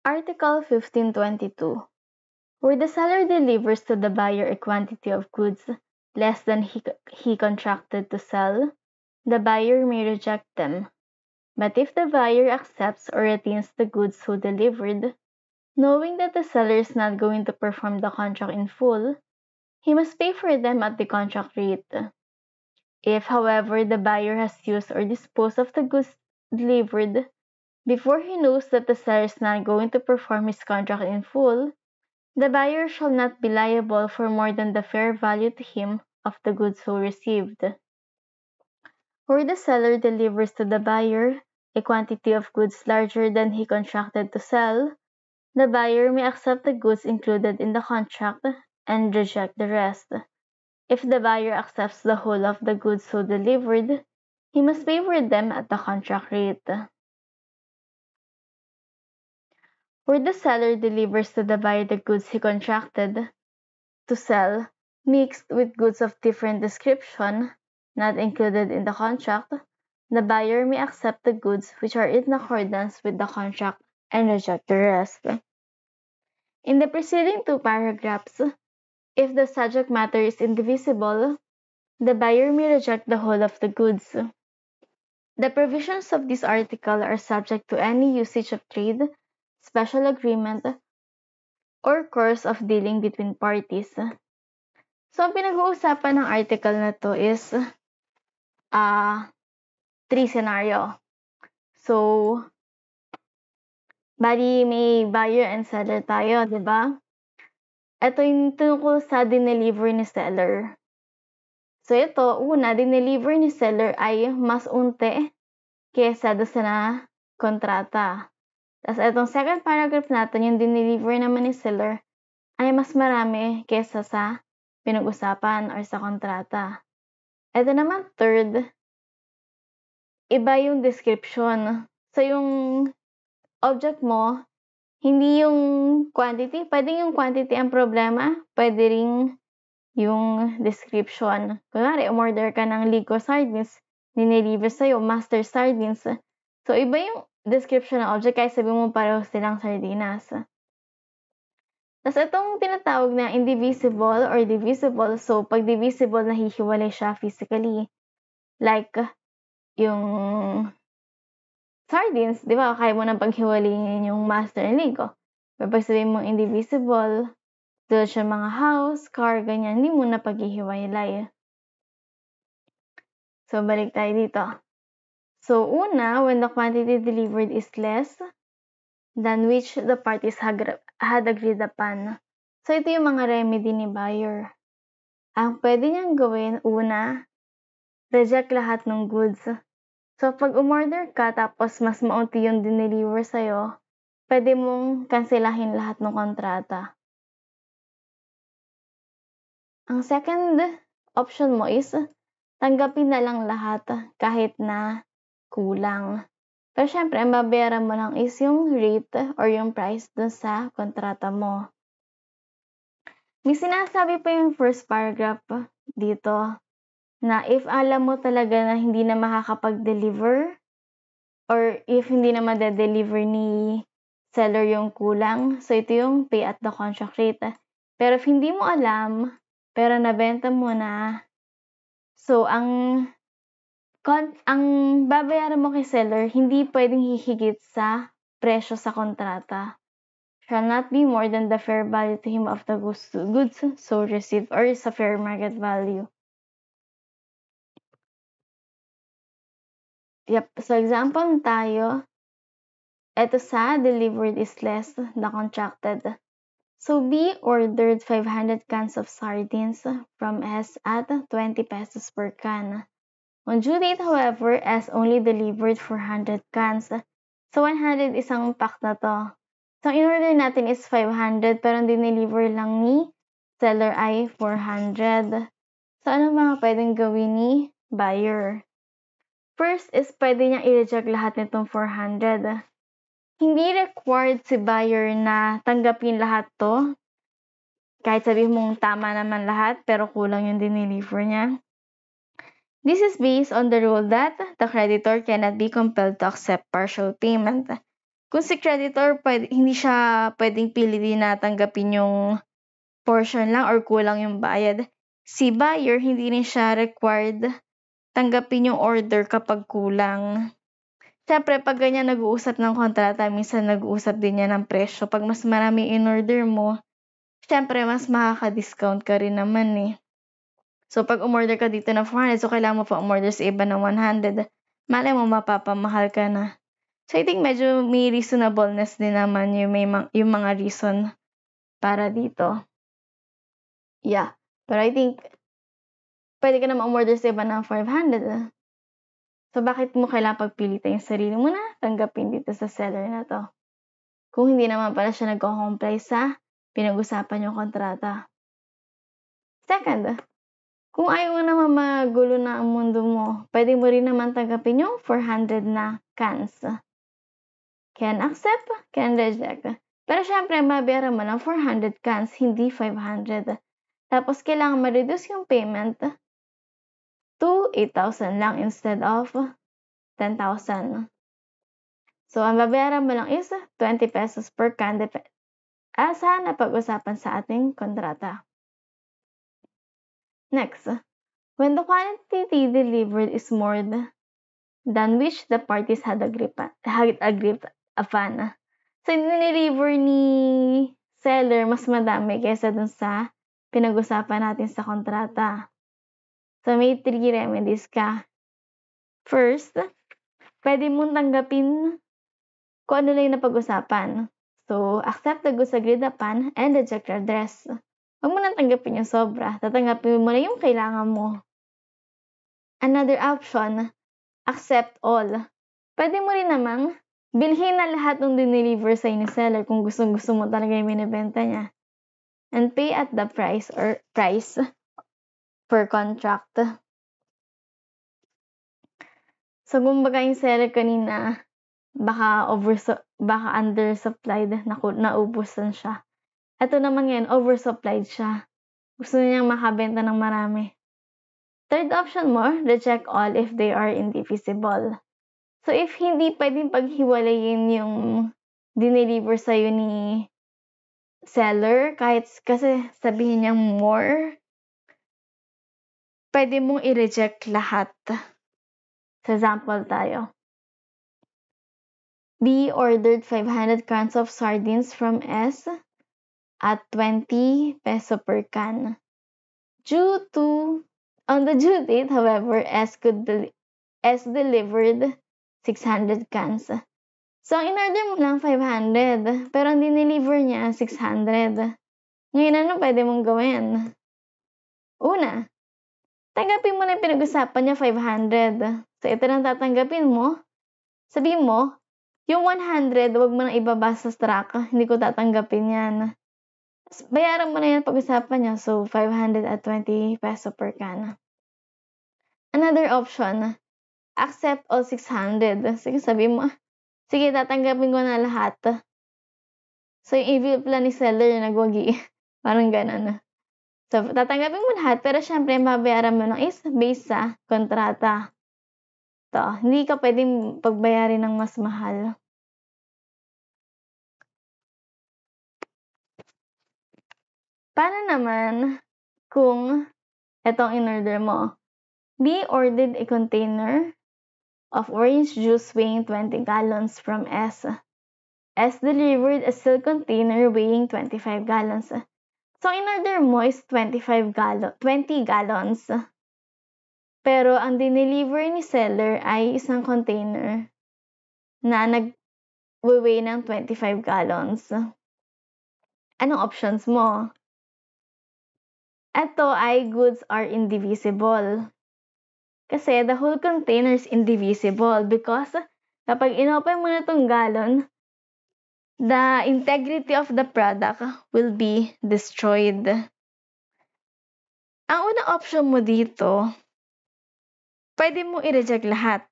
Article 1522. Where the seller delivers to the buyer a quantity of goods less than he contracted to sell, the buyer may reject them. But if the buyer accepts or retains the goods so delivered, knowing that the seller is not going to perform the contract in full, he must pay for them at the contract rate. If, however, the buyer has used or disposed of the goods delivered before he knows that the seller is not going to perform his contract in full, the buyer shall not be liable for more than the fair value to him of the goods so received. Where the seller delivers to the buyer a quantity of goods larger than he contracted to sell, the buyer may accept the goods included in the contract and reject the rest. If the buyer accepts the whole of the goods so delivered, he must pay for them at the contract rate. Where the seller delivers to the buyer the goods he contracted to sell, mixed with goods of different description, not included in the contract, the buyer may accept the goods which are in accordance with the contract and reject the rest. In the preceding two paragraphs, if the subject matter is indivisible, the buyer may reject the whole of the goods. The provisions of this article are subject to any usage of trade, special agreement, or course of dealing between parties. So, ang pinag-uusapan ng article na to is 3 scenario. So, bali may buyer and seller tayo, di ba? Ito yung tungkol sa dineliver ni seller. So, ito, una, dineliver ni seller ay mas unti kesa doon sa kontrata. Tapos, itong second paragraph natin, yung dineliver naman ni seller ay mas marami kesa sa pinag-usapan or sa kontrata. Ito naman, third, iba yung description. So, yung object mo, hindi yung quantity. Pwede yung quantity ang problema. Pwede rin yung description. Kunwari, umorder ka ng Ligo sardines, dineliver sa'yo, master sardines. So, iba yung description ng object, kaya sabi mo pareho silang sardinas. Tapos, itong tinatawag na indivisible or divisible. So, pag divisible, nahihiwalay siya physically. Like, yung sardines, di ba? Kaya mo nang paghiwalayin yung master and Ligo. Pero pag sabihin mo indivisible, tulad siya mga house, car, ganyan, hindi mo na paghihiwalay. So, balik tayo dito. So, una, when the quantity delivered is less than which the parties had agreed upon. So, ito yung mga remedy ni buyer. Ang pwede niyang gawin, una, reject lahat ng goods. So, pag umorder ka, tapos mas maunti yung dineliver sa'yo, pwede mong kanselahin lahat ng kontrata. Ang second option mo is, tanggapin na lang lahat kahit na kulang. Pero syempre, ang babayaran mo lang is yung rate or yung price dun sa kontrata mo. May sinasabi pa yung first paragraph dito na if alam mo talaga na hindi na makakapag-deliver or if hindi na madedeliver ni seller yung kulang, so ito yung pay at the contract rate. Pero if hindi mo alam, pero nabenta mo na, so ang babayaran mo kay seller, hindi pwedeng hihigit sa presyo sa kontrata. Shall not be more than the fair value to him of the goods so received or sa fair market value. Yep. So, example tayo, ito sa delivered is less than contracted. So, B ordered 500 cans of sardines from S at 20 pesos per can. On due date, however, S only delivered 400 cans. So, 100 isang pack na to. So, in order natin is 500 pero dineliver lang ni seller ay 400. So, ano mga pwedeng gawin ni buyer? First is pwede niyang i-reject lahat nitong 400. Hindi required si buyer na tanggapin lahat to. Kahit sabihin mong tama naman lahat pero kulang yung dineliver niya. This is based on the rule that the creditor cannot be compelled to accept partial payment. Kung si creditor, hindi siya pwedeng pilitin na tanggapin yung portion lang or kulang yung bayad. Si buyer, hindi rin siya required tanggapin yung order kapag kulang. Siyempre, pag ganyan nag-uusap ng kontrata, minsan nag-uusap din yan ng presyo. Pag mas marami in-order mo, siyempre, mas makaka-discount ka rin naman eh. So, pag umorder ka dito ng 400, so kailangan mo pa umorder sa iba ng 100, malay mo mapapamahal ka na. So, I think medyo may reasonableness din naman yung mga reason para dito. Yeah. Pero I think, pwede ka naman umorder sa iba ng 500. So, bakit mo kailangan pagpilitan yung sarili mo na tanggapin dito sa seller na to? Kung hindi naman pala siya nag-comply sa pinag-usapan yung kontrata. Second, kung ayaw mo naman magulo na ang mundo mo, pwede mo rin naman tanggapin yung 400 na cans. Can accept, can reject. Pero syempre, mabayaran mo ng 400 cans, hindi 500. Tapos, kailangan ma-reduce yung payment to 8,000 lang instead of 10,000. So, ang babayaran mo lang is 20 pesos per can sa napag-usapan sa ating kontrata. Next, when the quantity delivered is more than which the parties had agreed upon. So, nililiver ni seller mas madami kaysa dun sa pinag-usapan natin sa kontrata. So, may 3 remedies ka. First, pwede mong tanggapin kung ano lang yung napag-usapan. So, accept the goods agreed upon and reject your address. Huwag mo nang tanggapin yung sobra. Tatanggapin mo na yung kailangan mo. Another option, accept all. Pwede mo rin namang bilhin na lahat ng dineliver sa ni seller kung gusto mo talaga yung binibenta niya. And pay at the price per contract. So, kumbaga yung seller kanina, baka undersupplied, naubusan siya. Ito naman ngayon, oversupplied siya. Gusto niyang makabenta ng marami. Third option mo, reject all if they are indivisible. So, if hindi pwedeng paghiwalayin yung dineliver sa'yo ni seller, kahit kasi sabihin niyang more, pwede mong i-reject lahat. Sa example tayo. B ordered 500 cans of sardines from S at 20 peso per can. On the due date, however, S delivered 600 cans. So, ang in-order mo lang 500, pero ang dineliver niya 600. Ngayon, ano pwede mong gawin? Una, tanggapin mo na yung pinag-usapan niya 500. So, ito lang tatanggapin mo. Sabihin mo, yung 100, wag mo na ibaba sa truck. Hindi ko tatanggapin yan. Bayaran mo na yan pag-usapan niya. So, 500 at 20 peso per can. Another option, accept all 600. Sige, sabihin mo, sige, tatanggapin ko na lahat. So, yung evil plan ni seller yung nagwagi. Parang ganun. So, tatanggapin mo lahat, pero syempre, mabayaran mo lang is based sa kontrata. To, hindi ka pwedeng pagbayarin ng mas mahal. Paano naman kung itong in-order mo? B ordered a container of orange juice weighing 20 gallons from S. S delivered a steel container weighing 25 gallons. So, in-order mo is 20 gallons. Pero, ang dineliver ni seller ay isang container na nag-weigh ng 25 gallons. Anong options mo? Ito ay goods are indivisible. Kasi the whole container is indivisible because kapag inopen mo na itong gallon, the integrity of the product will be destroyed. Ang unang option mo dito, pwede mo i-reject lahat.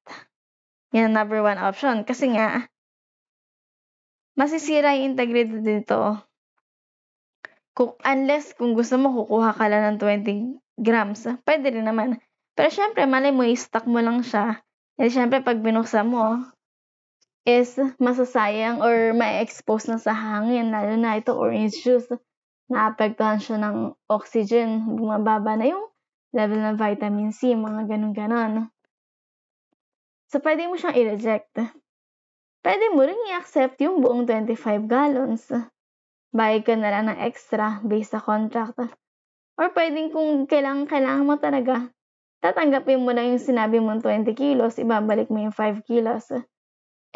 Yan ang number 1 option. Kasi nga, masisira yung integrity dito. Unless kung gusto mo, kukuha ka lang ng 20 grams. Pwede rin naman. Pero syempre, malay mo, i-stock mo lang siya. Eh, syempre, pag binuksan mo, is masasayang or ma-expose na sa hangin, lalo na ito orange juice, naapektuhan siya ng oxygen, bumababa na yung level ng vitamin C, mga ganun-ganon. So, pwede mo siyang i-reject. Pwede mo rin i-accept yung buong 25 gallons. Bayad ka na lang ng extra based sa contract. Or pwedeng kung kailangan mo talaga, tatanggapin mo na yung sinabi mong 20 kilos, ibabalik mo yung 5 kilos.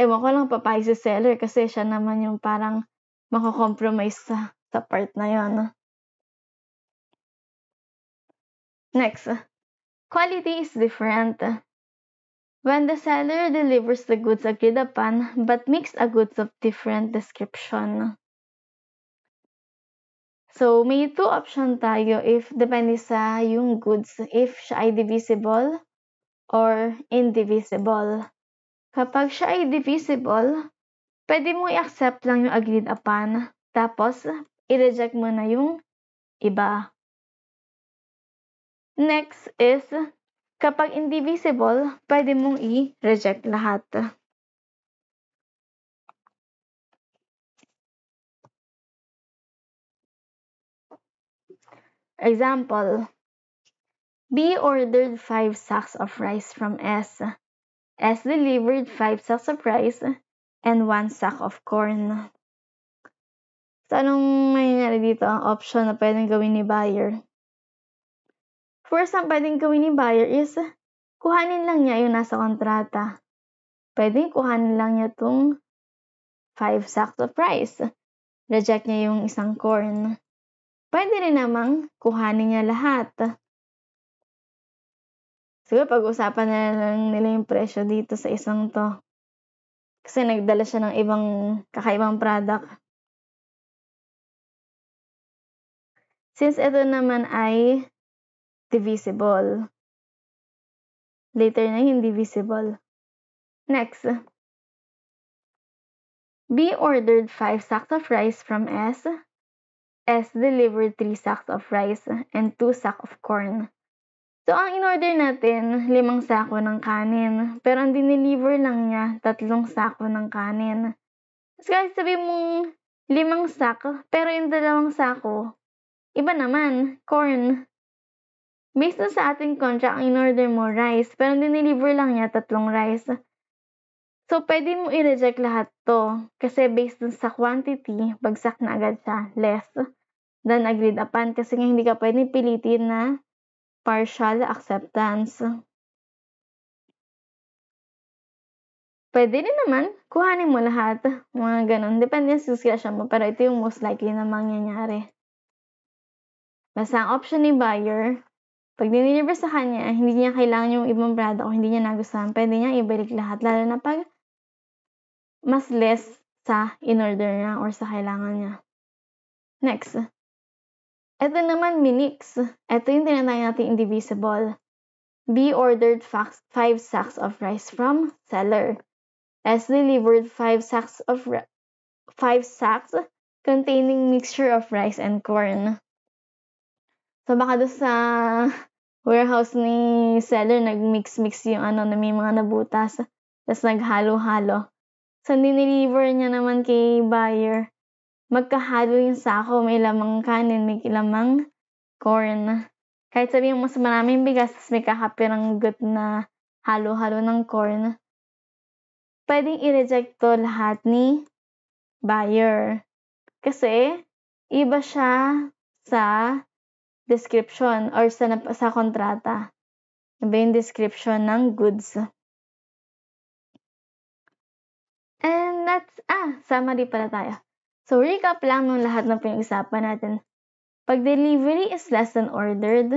Ewan ko lang papayag si seller kasi siya naman yung parang mako-compromise sa part na yon. Next, quality is different. When the seller delivers the goods agreed upon but makes a goods of different description. So, may two option tayo if depende sa yung goods, if siya ay divisible or indivisible. Kapag siya ay divisible, pwede mo i-accept lang yung agreed upon, tapos i-reject mo na yung iba. Next is, kapag indivisible, pwede mong i-reject lahat. Example, B ordered 5 sacks of rice from S. S delivered 5 sacks of rice and 1 sack of corn. So, anong mangyayari dito? Ang option na pwedeng gawin ni buyer. First, ang pwedeng gawin ni buyer is, kuhanin lang niya yung nasa kontrata. Pwedeng kuhanin lang niya itong 5 sacks of rice. Reject niya yung isang corn. Pwede rin namang kuhanin niya lahat. Siguro pag-usapan na lang nila yung presyo dito sa isang to. Kasi nagdala siya ng kakaibang product. Since ito naman ay divisible. Later na hindi visible. Next. B ordered 5 sacks of rice from S. S delivered 3 sacks of rice and 2 sacks of corn. So, ang in-order natin, 5 sako ng kanin. Pero ang dineliver lang niya, 3 sako ng kanin. Tapos kahit sabihin mong 5 sako, pero yung 2 sako, iba naman, corn. Based na sa ating contract, ang in-order mo, rice. Pero ang dineliver lang niya, 3 rice. So, pwede mo i-reject lahat to. Kasi based sa quantity, bagsak na agad siya, less than agreed upon. Kasi nga hindi ka pwedeng pilitin na partial acceptance. Pwede rin naman, kuhanin mo lahat. Mga ganun. Depende sa discretion mo. Pero ito yung most likely na mangyayari. Basta ang option ni buyer, pag diniliver sa kanya, hindi niya kailangan yung ibang product o hindi niya nagustuhan, pwede niya ibalik lahat. Lalo na pag mas less sa in-order niya or sa kailangan niya. Next. Ito naman, minix. Ito yung tinatawag natin indivisible. B ordered 5 sacks of rice from seller. S delivered 5 sacks containing mixture of rice and corn. So, baka doon sa warehouse ni seller, nag-mix yung na may mga nabutas. Tapos naghalo-halo. So, dineliver niya naman kay buyer. Magkahalo yung sako, may lamang kanin, may lamang corn. Kahit sabihin mas maraming bigas, tapos may kakapirang gut na halo-halo ng corn, pwedeng i-reject to lahat ni buyer. Kasi, iba siya sa description or sa kontrata. Iba yung description ng goods. And that's, summary pala tayo. So, recap lang ng lahat ng pinag-usapan natin. Pag delivery is less than ordered,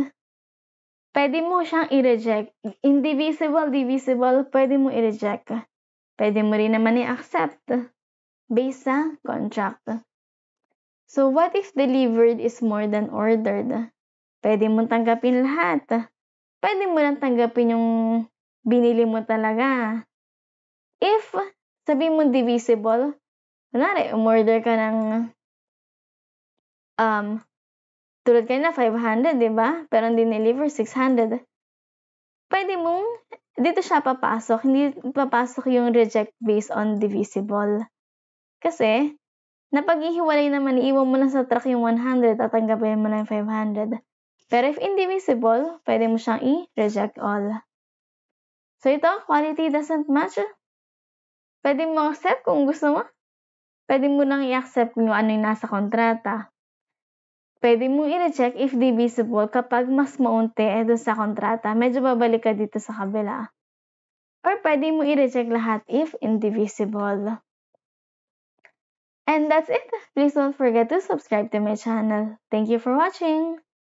pwede mo siyang i-reject. Indivisible, divisible, pwede mo i-reject. Pwede mo rin naman i-accept based sa contract. So, what if delivered is more than ordered? Pwede mo tanggapin lahat. Pwede mo lang tanggapin yung binili mo talaga. If sabi mo divisible, kunwari, umorder ka ng tulad kayo na 500, diba? Pero ang dineliver 600. Pwede mong dito siya papasok. Hindi papasok yung reject based on divisible. Kasi, napag-ihiwalay naman, iiwan mo na sa track yung 100 at tanggapin mo na yung 500. Pero if indivisible, pwede mo siyang i-reject all. So ito, quality doesn't match. Pwede mo accept kung gusto mo. Pwede mo nang i-accept kung ano yung nasa kontrata. Pwede mo i-reject if divisible kapag mas maunti doon sa kontrata. Medyo babalik ka dito sa kabila. Or pwede mo i-reject lahat if indivisible. And that's it. Please don't forget to subscribe to my channel. Thank you for watching.